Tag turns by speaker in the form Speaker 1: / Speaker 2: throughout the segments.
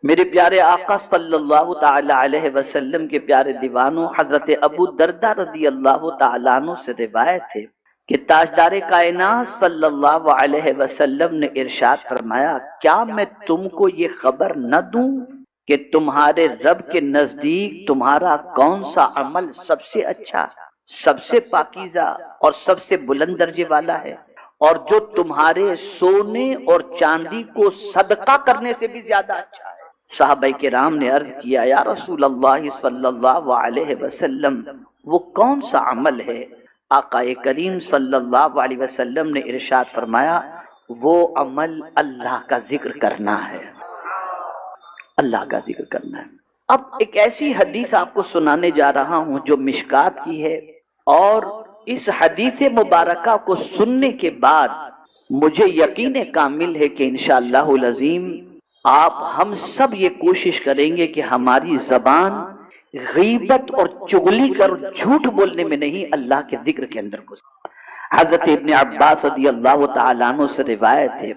Speaker 1: میرے پیارے آقا صلی اللہ تعالی علیہ وسلم کے پیارے دیوانوں حضرت ابو دردہ رضی اللہ تعالیٰ عنہ سے روایت ہے کہ تاجدار کائنات صلی اللہ علیہ وسلم نے ارشاد فرمایا، کیا میں تم کو یہ خبر نہ دوں کہ تمہارے رب کے نزدیک تمہارا کون سا عمل سب سے اچھا، سب سے پاکیزہ اور سب سے بلند درجے والا ہے، اور جو تمہارے سونے اور چاندی کو صدقہ کرنے سے بھی زیادہ اچھا ہے۔ صحابہ کرام نے عرض کیا، یا رسول اللہ صلی اللہ علیہ وسلم وہ کون سا عمل ہے؟ آقا کریم صلی اللہ علیہ وسلم نے ارشاد فرمایا، وہ عمل اللہ کا ذکر کرنا ہے، اللہ کا ذکر کرنا ہے۔ اب ایک ایسی حدیث آپ کو سنانے جا رہا ہوں جو مشکات کی ہے، اور اس حدیث مبارکہ کو سننے کے بعد مجھے یقین کامل ہے کہ انشاءاللہ العظیم آپ ہم سب یہ کوشش کریں گے کہ ہماری زبان غیبت اور چغلی کر جھوٹ بولنے میں نہیں، اللہ کے ذکر کے اندر گزرے۔ حضرت ابن عباس رضی اللہ تعالیٰ عنہ سے روایت ہے،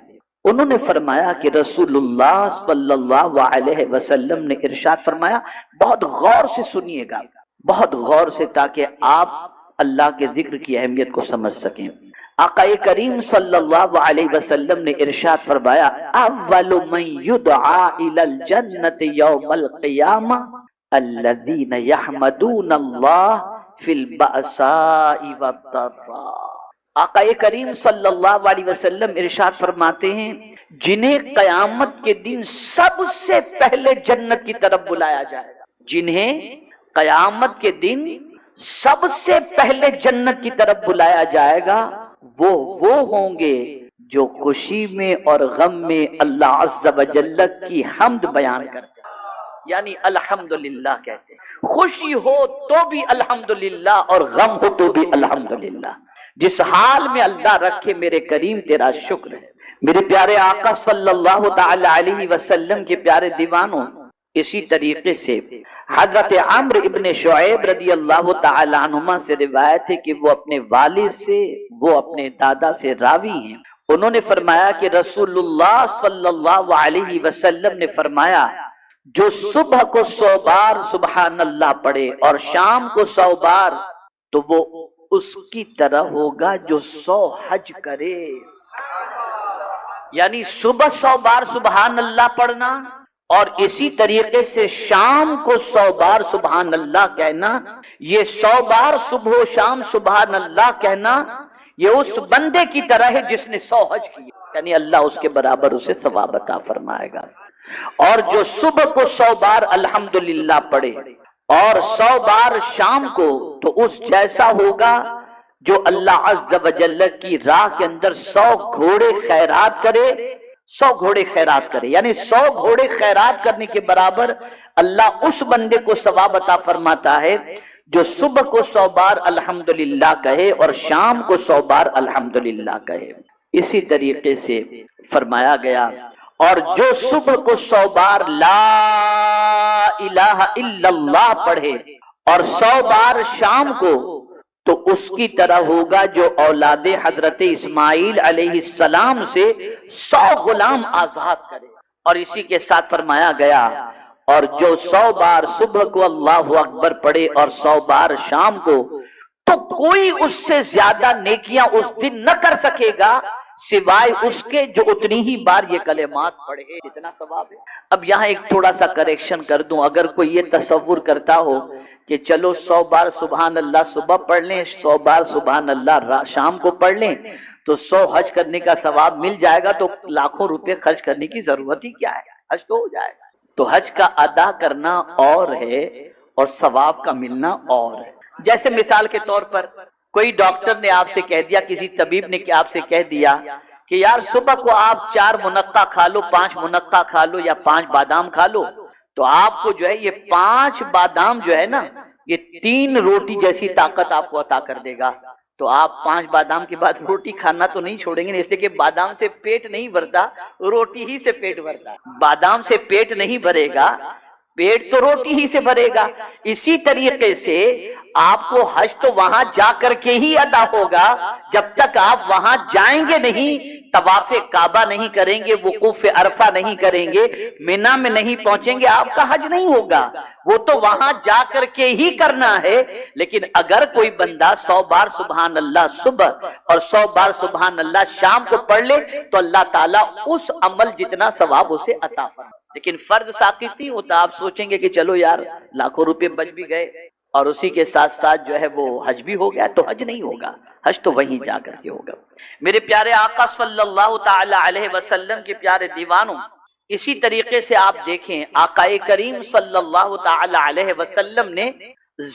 Speaker 1: انہوں نے فرمایا کہ رسول اللہ صلی اللہ علیہ وسلم نے ارشاد فرمایا، بہت غور سے سنیے گا، بہت غور سے، تاکہ آپ اللہ کے ذکر کی اہمیت کو سمجھ سکیں۔ آقا کریم صلی اللہ علیہ وسلم نے ارشاد فرمایا، اول من یدعا الی الجنت یوم القیامہ الذین یحمدون اللہ فی البأساء والضراء۔ آقا کریم صلی اللہ علیہ وسلم ارشاد فرماتے ہیں، جنہیں قیامت کے دن سب سے پہلے جنت کی طرف بلایا جائے گا، جنہیں قیامت کے دن سب سے پہلے جنت کی طرف بلایا جائے گا، وہ ہوں گے جو خوشی میں اور غم میں اللہ عز و جل کی حمد بیان کرتے ہیں، یعنی الحمدللہ کہتے ہیں۔ خوشی ہو تو بھی الحمدللہ اور غم ہو تو بھی الحمدللہ، جس حال میں اللہ رکھے میرے کریم تیرا شکر ہے۔ میرے پیارے آقا صلی اللہ تعالی علیہ وسلم کے پیارے دیوانوں، اسی طریقے سے حضرت عمرو ابن شعیب رضی اللہ تعالی عنہما سے روایت ہے کہ وہ اپنے والد سے، وہ اپنے دادا سے راوی ہیں، انہوں نے فرمایا کہ رسول اللہ صلی اللہ علیہ وسلم نے فرمایا، جو صبح کو 100 بار سبحان اللہ پڑھے اور شام کو 100 بار، تو وہ اس کی طرح ہوگا جو 100 حج کرے۔ یعنی صبح 100 بار سبحان اللہ پڑھنا، اور اسی طریقے سے شام کو 100 بار سبحان اللہ کہنا، یہ 100 بار صبح و شام سبحان اللہ کہنا، یہ اس بندے کی طرح ہے جس نے 100 حج کیے، یعنی اللہ اس کے برابر اسے ثواب عطا فرمائے گا۔ اور جو صبح کو 100 بار الحمدللہ پڑھے اور 100 بار شام کو، تو اس جیسا ہوگا جو اللہ عز و جل کی راہ کے اندر 100 گھوڑے خیرات کرے، 100 گھوڑے خیرات کرے، یعنی 100 گھوڑے خیرات کرنے کے برابر اللہ اس بندے کو ثواب عطا فرماتا ہے جو صبح کو 100 بار الحمدللہ کہے اور شام کو 100 بار الحمدللہ کہے۔ اسی طریقے سے فرمایا گیا، اور جو صبح کو 100 بار لا الہ الا اللہ پڑھے اور 100 بار شام کو، تو اس کی طرح ہوگا جو اولاد حضرت اسماعیل علیہ السلام سے 100 غلام آزاد کرے۔ اور اسی کے ساتھ فرمایا گیا، اور جو 100 بار صبح کو اللہ اکبر پڑھے اور 100 بار شام کو، تو کوئی اس سے زیادہ نیکیاں اس دن نہ کر سکے گا سوائے اس کے جو اتنی ہی بار یہ کلمات پڑھے، جتنا ثواب ہے۔ اب یہاں ایک تھوڑا سا کریکشن کر دوں، اگر کوئی یہ تصور کرتا ہو کہ چلو 100 بار سبحان اللہ صبح پڑھ لیں، 100 بار سبحان اللہ شام کو پڑھ لیں، تو 100 حج کرنے کا ثواب مل جائے گا، تو لاکھوں روپے خرچ کرنے کی ضرورت ہی کیا ہے، حج تو ہو جائے گا۔ تو حج کا ادا کرنا اور ہے اور ثواب کا ملنا اور ہے۔ جیسے مثال کے طور پر کوئی ڈاکٹر نے آپ سے کہہ دیا، کسی طبیب نے آپ سے کہہ دیا کہ یار صبح کو آپ 4 منقع کھا لو، 5 منقع کھا لو، یا 5 بادام کھا لو، تو آپ کو جو ہے یہ 5 بادام جو ہے نا، یہ 3 روٹی جیسی طاقت آپ کو عطا کر دے گا۔ تو آپ 5 بادام کے بعد روٹی کھانا تو نہیں چھوڑیں گے، اس لیے کہ بادام سے پیٹ نہیں بھرتا، روٹی ہی سے پیٹ بھرتا۔ بادام سے پیٹ نہیں بھرے گا، پیٹ تو روٹی ہی سے بھرے گا۔ اسی طریقے سے آپ کو حج تو وہاں جا کر کے ہی ادا ہوگا، جب تک آپ وہاں جائیں گے نہیں، طواف کعبہ نہیں کریں گے، وقوف عرفہ نہیں کریں گے، مینا میں نہیں پہنچیں گے، آپ کا حج نہیں ہوگا۔ وہ تو وہاں جا کر کے ہی کرنا ہے۔ لیکن اگر کوئی بندہ 100 بار سبحان اللہ صبح اور 100 بار سبحان اللہ شام کو پڑھ لے تو اللہ تعالیٰ اس عمل جتنا ثواب اسے عطا فرمائے۔ لیکن فرض ساقط نہیں ہوتا۔ آپ سوچیں گے کہ چلو یار لاکھوں روپے بچ بھی گئے اور اسی کے ساتھ ساتھ جو ہے وہ حج بھی ہو گیا، تو حج نہیں ہوگا، حج تو وہیں جا کر کے ہوگا۔ میرے پیارے آقا صلی اللہ تعالی علیہ وسلم کے پیارے دیوانوں، اسی طریقے سے آپ دیکھیں آقا کریم صلی اللہ تعالی علیہ وسلم نے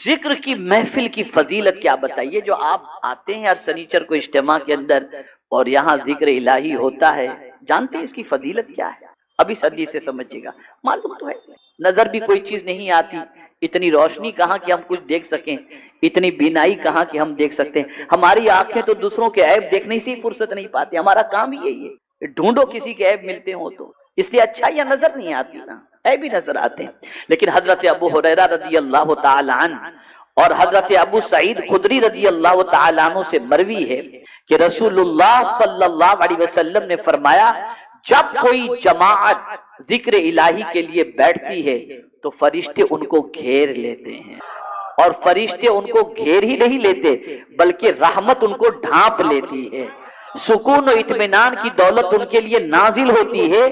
Speaker 1: ذکر کی محفل کی فضیلت کیا بتائیے۔ جو آپ آتے ہیں ہر سنیچر کو اجتماع کے اندر اور یہاں ذکر الہی ہوتا ہے، جانتے ہیں اس کی فضیلت کیا ہے؟ اب اس حدیث سے سمجھیے گا، معلوم تو ہے نظر بھی کوئی چیز نہیں آتی، اتنی روشنی کہاں کہ ہم کچھ دیکھ سکیں، اتنی بینائی کہاں کہ ہم دیکھ سکتے ہیں۔ ہماری آنکھیں تو دوسروں کے عیب دیکھنے سے ہی فرصت نہیں پاتی، ہمارا کام ہی یہی ہے، ڈھونڈو کسی کے عیب ملتے ہوں تو، اس لیے اچھائیاں نظر نہیں آتی نا، عیب بھی نظر آتے ہیں۔ لیکن حضرت ابو ہریرہ رضی اللہ تعالی عنہ اور حضرت ابو سعید خدری رضی اللہ تعالی عنہ سے مروی ہے کہ رسول اللہ صلی اللہ علیہ وسلم نے فرمایا، جب کوئی جماعت ذکر الہی کے لیے بیٹھتی ہے تو فرشتے ان کو گھیر لیتے ہیں، اور فرشتے ان کو گھیر ہی نہیں لیتے بلکہ رحمت ان کو ڈھانپ لیتی ہے، سکون و اطمینان کی دولت ان کے لیے نازل ہوتی ہے،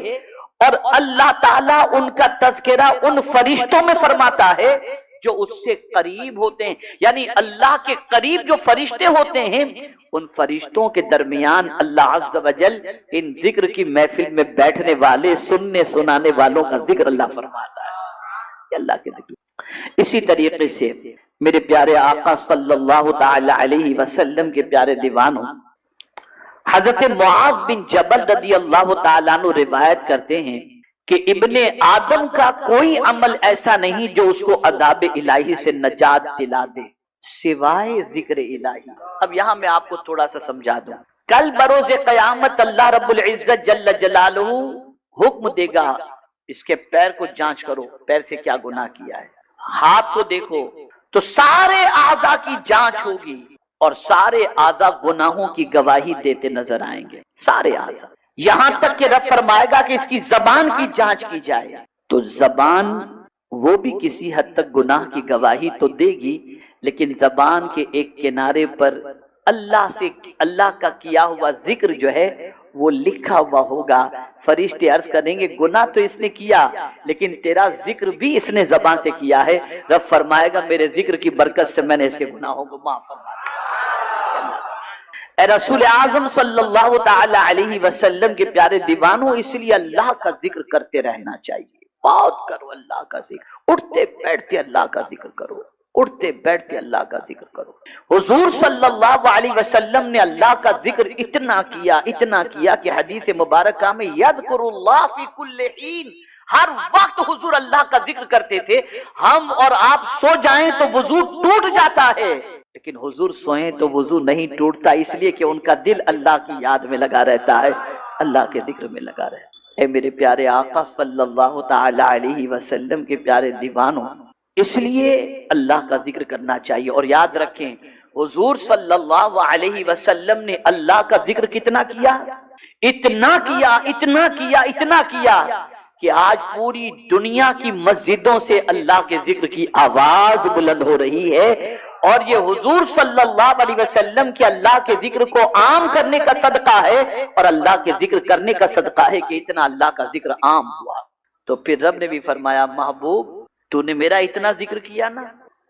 Speaker 1: اور اللہ تعالیٰ ان کا تذکرہ ان فرشتوں میں فرماتا ہے جو اس سے قریب ہوتے ہیں۔ یعنی اللہ کے قریب جو فرشتے ہوتے ہیں، ان فرشتوں کے درمیان اللہ عز و جل ان ذکر کی محفل میں بیٹھنے والے سننے سنانے والوں کا ذکر اللہ فرماتا ہے، یہ اللہ کے ذکر۔ اسی طریقے سے میرے پیارے آقا صلی اللہ تعالی علیہ وسلم کے پیارے دیوانوں، حضرت معاذ بن جبل رضی اللہ تعالیٰ عنہ روایت کرتے ہیں کہ ابن آدم کا کوئی عمل ایسا نہیں جو اس کو عذاب الہی سے نجات دلا دے سوائے ذکر الہی۔ اب یہاں میں آپ کو تھوڑا سا سمجھا دوں، کل بروز قیامت اللہ رب العزت جل جلالہ حکم دے گا، اس کے پیر کو جانچ کرو، پیر سے کیا گناہ کیا ہے، ہاتھ کو دیکھو، تو سارے اعضاء کی جانچ ہوگی اور سارے اعضاء گناہوں کی گواہی دیتے نظر آئیں گے، سارے اعضاء، یہاں تک کہ رب فرمائے گا کہ اس کی زبان کی جانچ کی جائے، تو زبان وہ بھی کسی حد تک گناہ کی گواہی تو دے گی، لیکن زبان کے ایک کنارے پر اللہ کا کیا ہوا ذکر جو ہے وہ لکھا ہوا ہوگا۔ فرشتے عرض کریں گے گناہ تو اس نے کیا لیکن تیرا ذکر بھی اس نے زبان سے کیا ہے، رب فرمائے گا میرے ذکر کی برکت سے میں نے اس کے گناہوں کو معاف فرما دیا۔ اے رسول اعظم صلی اللہ تعالی علیہ وسلم کے پیارے دیوانوں، اس لیے اللہ کا ذکر کرتے رہنا چاہیے، بہت کرو اللہ کا ذکر، اٹھتے بیٹھتے اللہ کا ذکر کرو، اٹھتے بیٹھتے اللہ کا ذکر کرو۔ حضور صلی اللہ علیہ وسلم نے اللہ کا ذکر اتنا کیا کہ حدیث مبارکہ میں یذکر اللہ فی کل حین، ہر وقت حضور اللہ کا ذکر کرتے تھے۔ ہم اور آپ سو جائیں تو وضو ٹوٹ جاتا ہے، لیکن حضور سوئیں تو وضو نہیں ٹوٹتا، اس لیے کہ ان کا دل اللہ کی یاد میں لگا رہتا ہے، اللہ کے ذکر میں لگا رہتا ہے۔ اے میرے پیارے آقا صلی اللہ تعالی علیہ وسلم کے پیارے دیوانوں، اس لیے اللہ کا ذکر کرنا چاہیے۔ اور یاد رکھیں حضور صلی اللہ علیہ وسلم نے اللہ کا ذکر کتنا کیا، اتنا کیا کہ آج پوری دنیا کی مسجدوں سے اللہ کے ذکر کی آواز بلند ہو رہی ہے، اور یہ حضور صلی اللہ علیہ وسلم کے اللہ کے ذکر کو عام کرنے کا صدقہ ہے، اور اللہ کے ذکر کرنے کا صدقہ ہے کہ اتنا اللہ کا ذکر عام ہوا۔ تو پھر رب نے بھی فرمایا محبوب تو نے میرا اتنا ذکر کیا نا،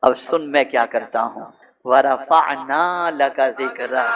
Speaker 1: اب سن میں کیا کرتا ہوں، وَرَفَعْنَا لَكَ ذِكْرَكَ،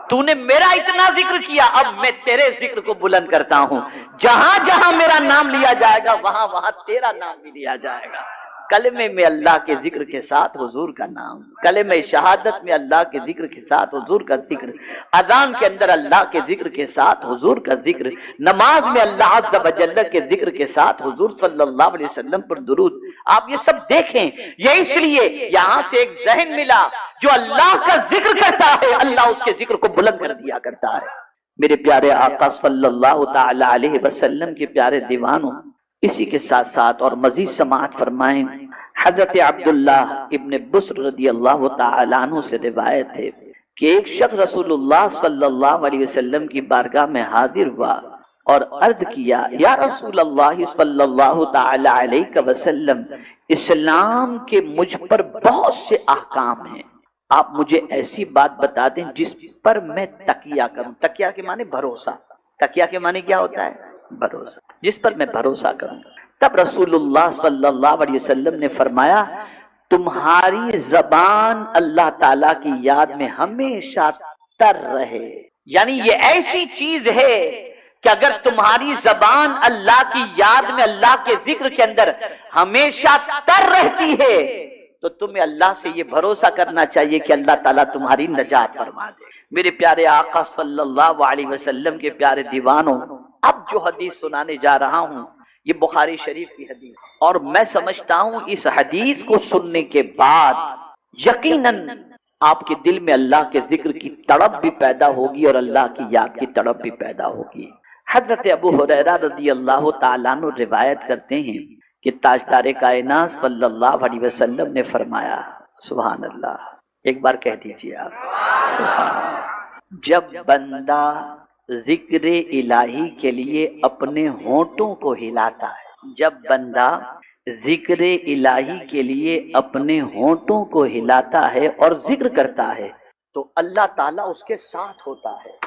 Speaker 1: تو نے میرا اتنا ذکر کیا، اب میں تیرے ذکر کو بلند کرتا ہوں، جہاں جہاں میرا نام لیا جائے گا وہاں وہاں تیرا نام بھی لیا جائے گا۔ کلمے میں اللہ کے ذکر کے ساتھ حضور کا نام، کلمہ شہادت میں اللہ کے ذکر کے ساتھ حضور کا ذکر، اذان کے اندر اللہ کے ذکر کے ساتھ حضور کا ذکر، نماز میں اللہ عز و جل کے ذکر کے ساتھ حضور صلی اللہ علیہ وسلم پر درود۔ آپ یہ سب دیکھیں، یہ اس لیے یہاں سے ایک ذہن ملا، جو اللہ کا ذکر کرتا ہے اللہ اس کے ذکر کو بلند کر دیا کرتا ہے۔ میرے پیارے آقا صلی اللہ تعالی علیہ وسلم کے پیارے دیوانوں، اسی کے ساتھ ساتھ اور مزید سماعت فرمائیں، حضرت عبداللہ ابن بسر رضی اللہ تعالیٰ عنہ سے روایت ہے کہ ایک شخص رسول اللہ صلی اللہ علیہ وسلم کی بارگاہ میں حاضر ہوا اور عرض کیا، یا رسول اللہ صلی اللہ تعالی علیہ وسلم، اسلام کے مجھ پر بہت سے احکام ہیں، آپ مجھے ایسی بات بتا دیں جس پر میں تکیہ کروں۔ تکیہ کے معنی بھروسہ، تکیہ کے معنی کیا ہوتا ہے؟ بھروسہ، جس پر میں بھروسہ کروں۔ تب رسول اللہ صلی اللہ علیہ وسلم نے فرمایا، تمہاری زبان اللہ تعالیٰ کی یاد میں ہمیشہ تر رہے، یعنی یہ ایسی چیز ہے کہ اگر تمہاری زبان اللہ کی یاد میں، اللہ کے ذکر کے اندر ہمیشہ تر رہتی ہے تو تمہیں اللہ سے یہ بھروسہ کرنا چاہیے کہ اللہ تعالیٰ تمہاری نجات فرما دے۔ میرے پیارے آقا صلی اللہ علیہ وسلم کے پیارے دیوانوں، اب جو حدیث سنانے جا رہا ہوں یہ بخاری شریف کی حدیث، اور میں سمجھتا ہوں اس حدیث کو سننے کے بعد یقیناً آپ کے دل میں اللہ کے ذکر کی تڑپ بھی پیدا ہوگی اور اللہ کی یاد کی تڑپ بھی پیدا ہوگی۔ حضرت ابو ہریرہ رضی اللہ تعالیٰ عنہ روایت کرتے ہیں کہ تاجدار کائنات صلی اللہ علیہ وسلم نے فرمایا، سبحان اللہ، ایک بار کہہ دیجیے آپ، سبحان اللہ، جب بندہ ذکر الہی کے لیے اپنے ہونٹوں کو ہلاتا ہے، جب بندہ ذکر الہی کے لیے اپنے ہونٹوں کو ہلاتا ہے اور ذکر کرتا ہے تو اللہ تعالیٰ اس کے ساتھ ہوتا ہے،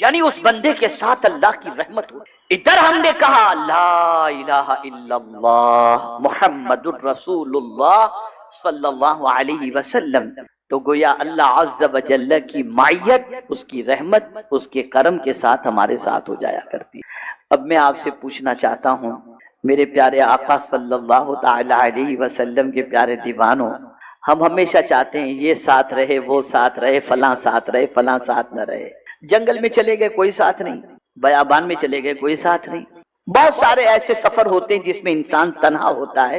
Speaker 1: یعنی اس بندے کے ساتھ اللہ کی رحمت ہوتی۔ ادھر ہم نے کہا لا الہ الا اللہ محمد الرسول اللہ صلی اللہ علیہ وسلم، تو گویا اللہ عز و جل کی معیت، اس کی رحمت، اس کے کرم کے ساتھ ہمارے ساتھ ہو جایا کرتی۔ اب میں آپ سے پوچھنا چاہتا ہوں میرے پیارے آقا صلی اللہ تعالی علیہ وسلم کے پیارے دیوانوں، ہم ہمیشہ چاہتے ہیں یہ ساتھ رہے، وہ ساتھ رہے، فلاں ساتھ رہے، فلاں ساتھ نہ رہے۔ جنگل میں چلے گئے کوئی ساتھ نہیں، بیابان میں چلے گئے کوئی ساتھ نہیں، بہت سارے ایسے سفر ہوتے ہیں جس میں انسان تنہا ہوتا ہے،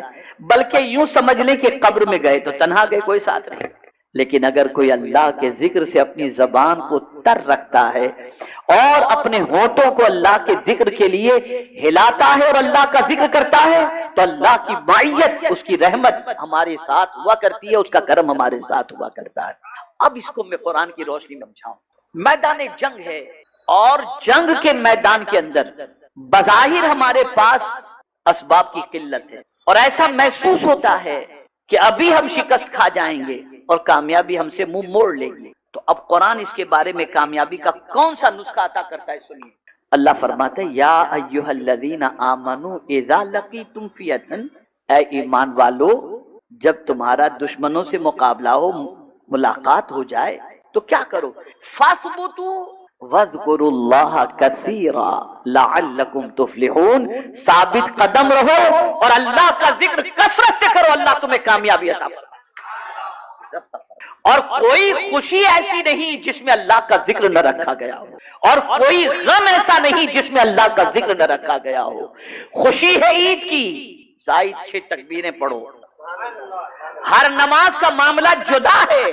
Speaker 1: بلکہ یوں سمجھ لیں کہ قبر میں گئے تو تنہا گئے، کوئی ساتھ نہیں۔ لیکن اگر کوئی اللہ کے ذکر سے اپنی زبان کو تر رکھتا ہے اور اپنے ہونٹوں کو اللہ کے ذکر کے لیے ہلاتا ہے اور اللہ کا ذکر کرتا ہے تو اللہ کی معیت، اس کی رحمت ہمارے ساتھ ہوا کرتی ہے، اس کا کرم ہمارے ساتھ ہوا کرتا ہے۔ اب اس کو میں قرآن کی روشنی میں سمجھاؤں۔ میدان جنگ ہے اور جنگ کے میدان کے اندر بظاہر ہمارے پاس اسباب کی قلت ہے اور ایسا محسوس ہوتا ہے کہ ابھی ہم شکست کھا جائیں گے اور کامیابی ہم سے منہ موڑ لے گی۔ تو اب قرآن اس کے بارے میں کامیابی کا کون سا نسخہ عطا کرتا ہے، سنیے۔ اللہ فرماتا ہے، یا ایھا الذین آمنوا اذا لقیتم فئۃ، اے ایمان والو جب تمہارا دشمنوں سے مقابلہ ہو، ملاقات ہو جائے تو کیا کرو، فاثبتوا واذکروا اللہ کثیرا لعلکم تفلحون، ثابت قدم رہو اور اللہ کا ذکر کثرت سے کرو، اللہ تمہیں کامیابی عطا فرمائے۔ اور کوئی خوشی ایسی نہیں جس میں اللہ کا ذکر نہ رکھا گیا ہو، اور کوئی غم ایسا نہیں جس میں اللہ کا ذکر نہ رکھا گیا ہو۔ خوشی ہے عید کی، زائد 6 تکبیریں پڑھو، ہر نماز کا معاملہ جدا ہے،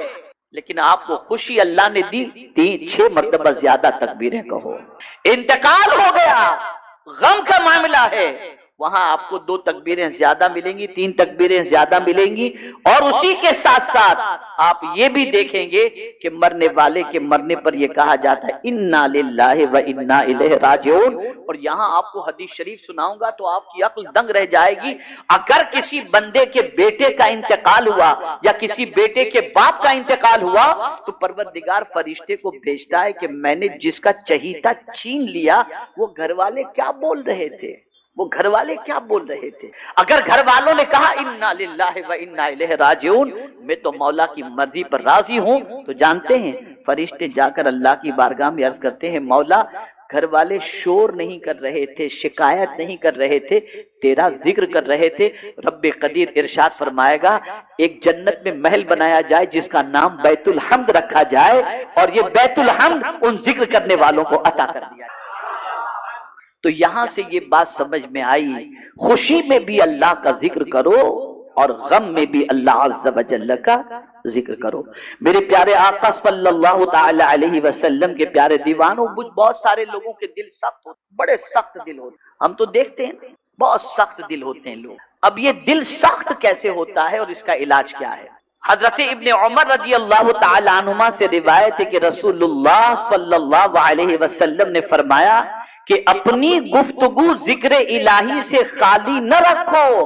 Speaker 1: لیکن آپ کو خوشی اللہ نے دی 6 مرتبہ زیادہ تکبیریں کہو۔ انتقال ہو گیا، غم کا معاملہ ہے، وہاں آپ کو 2 تکبیریں زیادہ ملیں گی، 3 تکبیریں زیادہ ملیں گی، اور اسی کے ساتھ ساتھ آپ یہ بھی دیکھیں گے کہ مرنے والے کے مرنے پر یہ کہا جاتا ہے انا للہ و انا الیہ راجعون۔ اور یہاں آپ کو حدیث شریف سناؤں گا تو آپ کی عقل دنگ رہ جائے گی۔ اگر کسی بندے کے بیٹے کا انتقال ہوا یا کسی بیٹے کے باپ کا انتقال ہوا تو پروردگار فرشتے کو بھیجتا ہے کہ میں نے جس کا چہیتا چھین لیا وہ گھر والے کیا بول رہے تھے، وہ گھر والے کیا بول رہے تھے۔ اگر گھر والوں نے کہا انا للہ و انا الیہ راجعون، میں تو مولا کی مرضی پر راضی ہوں، تو جانتے ہیں فرشتے جا کر اللہ کی بارگاہ میں عرض کرتے ہیں، مولا گھر والے شور نہیں کر رہے تھے، شکایت نہیں کر رہے تھے، تیرا ذکر کر رہے تھے۔ رب قدیر ارشاد فرمائے گا ایک جنت میں محل بنایا جائے جس کا نام بیت الحمد رکھا جائے، اور یہ بیت الحمد ان ذکر کرنے والوں کو عطا کر دیا جائے۔ تو یہاں سے یہ بات سمجھ میں آئی، خوشی میں بھی اللہ کا ذکر کرو اور غم میں بھی اللہ عز و جل کا ذکر کرو۔ میرے پیارے آقا صلی اللہ تعالی علیہ وسلم کے پیارے دیوانوں، بہت سارے لوگوں کے دل سخت ہوتے، بڑے سخت دل ہوتے، ہم تو دیکھتے ہیں بہت سخت دل ہوتے ہیں لوگ۔ اب یہ دل سخت کیسے ہوتا ہے اور اس کا علاج کیا ہے؟ حضرت ابن عمر رضی اللہ تعالی عنہما سے روایت ہے کہ رسول اللہ صلی اللہ علیہ وسلم نے فرمایا کہ اپنی گفتگو ذکر الہی سے خالی نہ رکھو،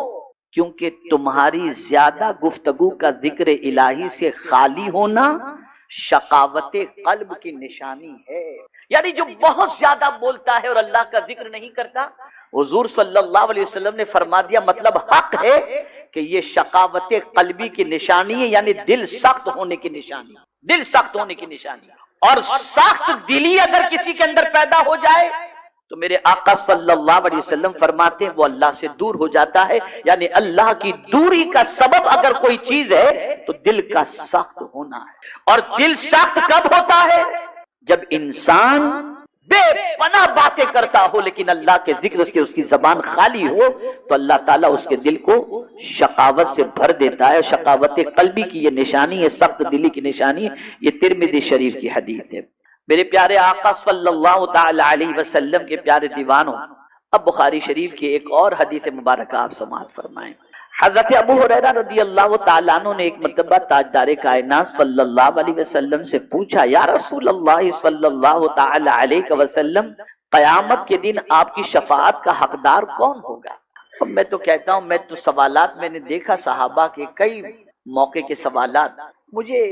Speaker 1: کیونکہ تمہاری زیادہ گفتگو کا ذکر الہی سے خالی ہونا شقاوت قلب کی نشانی ہے۔ یعنی جو بہت زیادہ بولتا ہے اور اللہ کا ذکر نہیں کرتا، حضور صلی اللہ علیہ وسلم نے فرما دیا مطلب حق ہے کہ یہ شقاوت قلبی کی نشانی ہے، یعنی دل سخت ہونے کی نشانی، دل سخت ہونے کی نشانی۔ اور سخت دلی اگر کسی کے اندر پیدا ہو جائے تو میرے آقا صلی اللہ علیہ وسلم فرماتے ہیں وہ اللہ سے دور ہو جاتا ہے، یعنی اللہ کی دوری کا سبب اگر کوئی چیز ہے تو دل کا سخت ہونا ہے۔ اور دل سخت کب ہوتا ہے؟ جب انسان بے پناہ باتیں کرتا ہو لیکن اللہ کے ذکر سے اس کی زبان خالی ہو تو اللہ تعالیٰ اس کے دل کو شقاوت سے بھر دیتا ہے۔ شقاوت قلبی کی یہ نشانی ہے، سخت دلی کی نشانی ہے۔ یہ ترمذی شریف کی حدیث ہے۔ میرے پیارے آقا صلی اللہ تعالی علیہ وسلم کے پیارے دیوانوں، اب بخاری شریف کی ایک اور حدیث مبارکہ آپ سماعت فرمائیں۔ حضرت ابو ہریرہ رضی اللہ تعالیٰ عنہ نے ایک مرتبہ تاجدار کائنات صلی اللہ علیہ وسلم سے پوچھا، یا رسول اللہ صلی اللہ تعالی علیہ وسلم، قیامت کے دن آپ کی شفاعت کا حقدار کون ہوگا؟ اب میں تو کہتا ہوں، میں تو سوالات میں نے دیکھا صحابہ کے کئی موقع کے سوالات، مجھے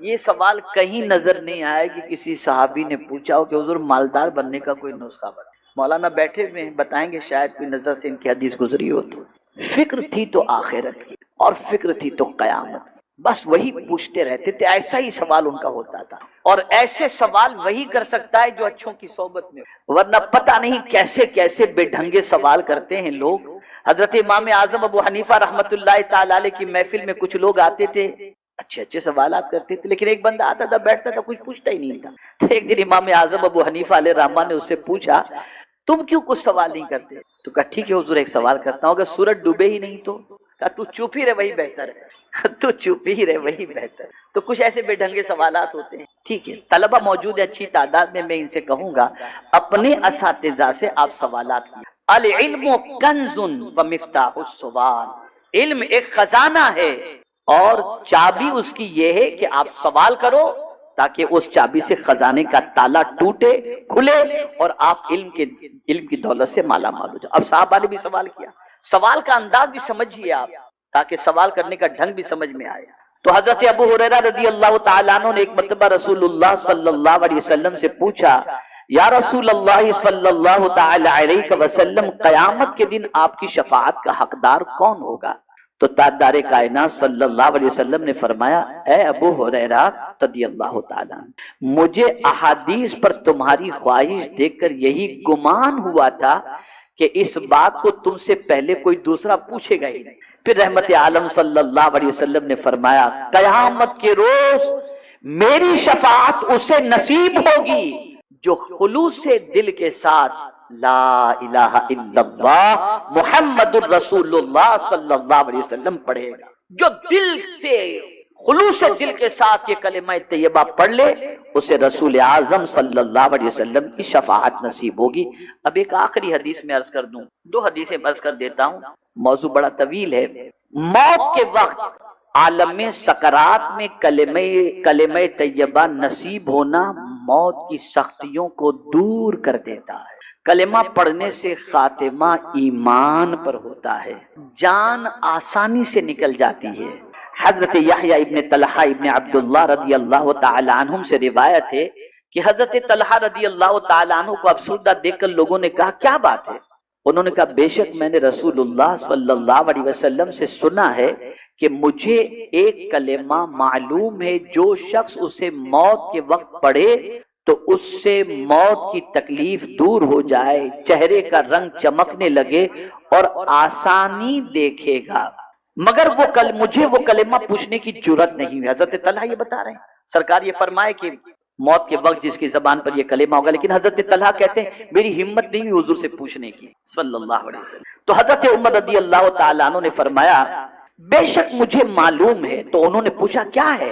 Speaker 1: یہ سوال کہیں نظر نہیں آیا کہ کسی صحابی نے پوچھا ہو کہ حضور مالدار بننے کا کوئی نسخہ بتا۔ مولانا بیٹھے ہوئے ہیں، بتائیں گے شاید کوئی نظر سے ان کی حدیث گزری ہو تو۔ فکر تھی تو آخرت کی اور فکر تھی تو قیامت، بس وہی پوچھتے رہتے تھے، ایسا ہی سوال ان کا ہوتا تھا۔ اور ایسے سوال وہی کر سکتا ہے جو اچھوں کی صحبت میں، ورنہ پتہ نہیں کیسے کیسے بے ڈھنگے سوال کرتے ہیں لوگ۔ حضرت امام اعظم ابو حنیفہ رحمۃ اللہ تعالی علیہ کی محفل میں کچھ لوگ آتے تھے، اچھے اچھے سوالات کرتے تھے، لیکن ایک بندہ آتا تھا بیٹھتا تھا کچھ پوچھتا ہی نہیں تھا۔ تو ایک دن امام اعظم ابو حنیفہ علیہ الرحمہ نے اس سے پوچھا، تم کیوں کچھ سوال نہیں کرتے؟ تو کہا ٹھیک ہے حضور ایک سوال کرتا ہوں، اگر سورج ڈوبے ہی نہیں تو؟ کہا تو چپ ہی رہے وہی بہتر ہے، تو چپ ہی رہے وہی بہتر ہے۔ تو کچھ ایسے بے ڈھنگے سوالات ہوتے ہیں۔ ٹھیک ہے، طلبہ موجود ہے اچھی تعداد میں ان سے کہوں گا اپنے اساتذہ سے آپ سوالات کیے۔ العلم کنز ومفتاح السؤال، علم ایک خزانہ ہے اور چابی اس کی یہ ہے کہ آپ سوال کرو تاکہ اس چابی سے خزانے کا تالا ٹوٹے کھلے اور آپ علم کی دولت سے مالا مال ہو جائے۔ اب صحابہ نے بھی سوال کیا، سوال کا انداز بھی سمجھیے آپ تاکہ سوال کرنے کا ڈھنگ بھی سمجھ میں آئے۔ تو حضرت ابو ہریرہ رضی اللہ تعالیٰ عنہ نے ایک مرتبہ رسول اللہ صلی اللہ علیہ وسلم سے پوچھا، یا رسول اللہ صلی اللہ تعالی علیہ وسلم، قیامت کے دن آپ کی شفاعت کا حقدار کون ہوگا؟ تو تاجدار کائنات صلی اللہ علیہ وسلم نے فرمایا، اے ابو ہریرہ رضی اللہ تعالیٰ عنہ، مجھے احادیث پر تمہاری خواہش دیکھ کر یہی گمان ہوا تھا کہ اس بات کو تم سے پہلے کوئی دوسرا پوچھے گا ہی نہیں۔ پھر رحمت عالم صلی اللہ علیہ وسلم نے فرمایا، قیامت کے روز میری شفاعت اسے نصیب ہوگی جو خلوص دل کے ساتھ لا الہ الا اللہ محمد الرسول اللہ صلی اللہ علیہ وسلم پڑھے گا۔ جو دل سے خلوص دل کے ساتھ یہ کلمہ طیبہ پڑھ لے اسے رسول اعظم صلی اللہ علیہ وسلم کی شفاعت نصیب ہوگی۔ اب ایک آخری حدیث میں عرض کر دوں، دو حدیثیں عرض کر دیتا ہوں، موضوع بڑا طویل ہے۔ موت کے وقت عالم سکرات میں کلمہ طیبہ نصیب ہونا موت کی سختیوں کو دور کر دیتا ہے۔ کلمہ پڑھنے سے خاتمہ ایمان پر ہوتا ہے، جان آسانی سے نکل جاتی ہے۔ حضرت یحییٰ ابن طلحہ ابن عبداللہ رضی اللہ تعالی عنہم سے روایت ہے کہ حضرت طلحہ رضی اللہ تعالی عنہ کو افسردہ دیکھ کر لوگوں نے کہا کیا بات ہے؟ انہوں نے کہا بے شک میں نے رسول اللہ صلی اللہ علیہ وسلم سے سنا ہے کہ مجھے ایک کلمہ معلوم ہے، جو شخص اسے موت کے وقت پڑھے تو اس سے موت کی تکلیف دور ہو جائے، چہرے کا رنگ چمکنے لگے اور آسانی دیکھے گا، مگر مجھے وہ کلمہ پوچھنے کی جرت نہیں ہوئی۔ حضرت طلحہ یہ بتا رہے ہیں، سرکار یہ فرمائے کہ موت کے وقت جس کی زبان پر یہ کلمہ ہوگا، لیکن حضرت طلحہ کہتے ہیں میری ہمت نہیں ہوئی حضور سے پوچھنے کی صلی اللہ علیہ وسلم۔ تو حضرت عمر رضی اللہ تعالیٰ عنہ نے فرمایا بے شک مجھے معلوم ہے۔ تو انہوں نے پوچھا کیا ہے؟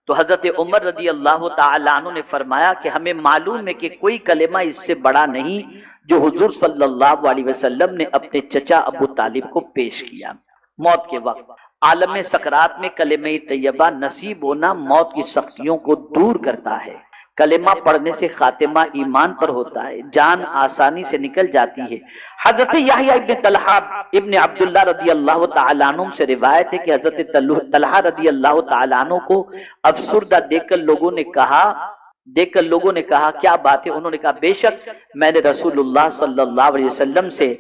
Speaker 1: تو حضرت عمر رضی اللہ تعالیٰ عنہ نے فرمایا کہ ہمیں معلوم ہے کہ کوئی کلمہ اس سے بڑا نہیں جو حضور صلی اللہ علیہ وسلم نے اپنے چچا ابو طالب کو پیش کیا۔ موت کے وقت عالم سکرات میں کلمہ طیبہ نصیب ہونا موت کی سختیوں کو دور کرتا ہے۔ کلمہ پڑھنے سے خاتمہ ایمان پر ہوتا ہے، جان آسانی سے نکل جاتی ہے۔ حضرت یحییٰ ابن طلحہ ابن عبداللہ رضی اللہ تعالیٰ عنہ سے روایت ہے کہ حضرت طلحہ رضی اللہ تعالیٰ عنہ کو افسردہ دیکھ کر لوگوں نے کہا کیا بات ہے؟ انہوں نے کہا بے شک میں نے رسول اللہ صلی اللہ علیہ وسلم سے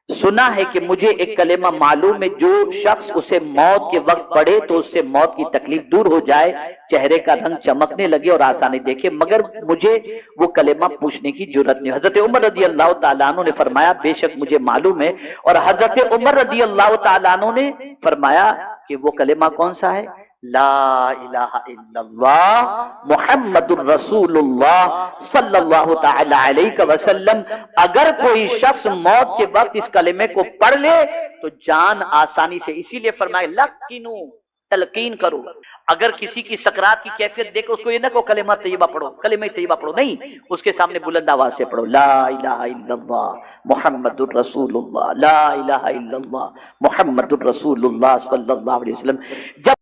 Speaker 1: سنا ہے کہ مجھے ایک کلمہ معلوم ہے جو شخص اسے موت کے وقت پڑھے تو اس سے موت کی تکلیف دور ہو جائے، چہرے کا رنگ چمکنے لگے اور آسانی دیکھے، مگر مجھے وہ کلمہ پوچھنے کی جرت نہیں۔ حضرت عمر رضی اللہ تعالیٰ عنہ نے فرمایا بے شک مجھے معلوم ہے، اور حضرت عمر رضی اللہ تعالیٰ عنہ نے فرمایا کہ وہ کلمہ کون سا ہے؟ لا الہ الا اللہ محمد الرسول اللہ صلی اللہ تعالی علیہ وسلم۔ اگر کوئی شخص موت کے وقت اس کلمے کو پڑھ لے تو جان آسانی سے، اسی لیے فرمائے لقنو، تلقین کرو۔ اگر کسی کی سکرات کی کیفیت دیکھو اس کو یہ نہ کہو کلمہ طیبہ پڑھو، کلمہ طیبہ پڑھو، نہیں، اس کے سامنے بلند آواز سے پڑھو لا الہ الا اللہ محمد الرسول اللہ، لا الہ الا اللہ محمد الرسول اللہ صلی اللہ علیہ وسلم۔ جب